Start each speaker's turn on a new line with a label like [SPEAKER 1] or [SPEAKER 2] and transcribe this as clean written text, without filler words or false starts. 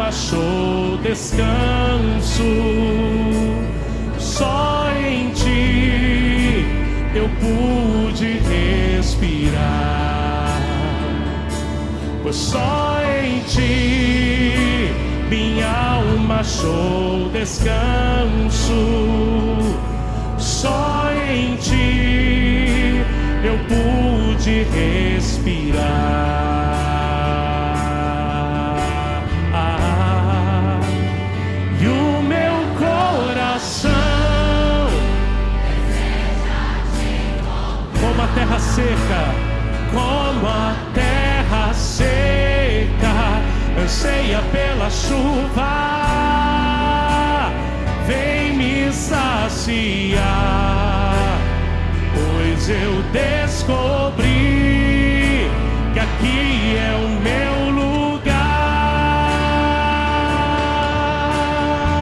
[SPEAKER 1] achou descanso. Só em ti eu pude respirar, pois só em ti minha alma achou descanso. Só em ti eu pude respirar. E o meu coração, como a terra seca, como a terra seca, anseia pela chuva. Vem me saciar, pois eu descobri que aqui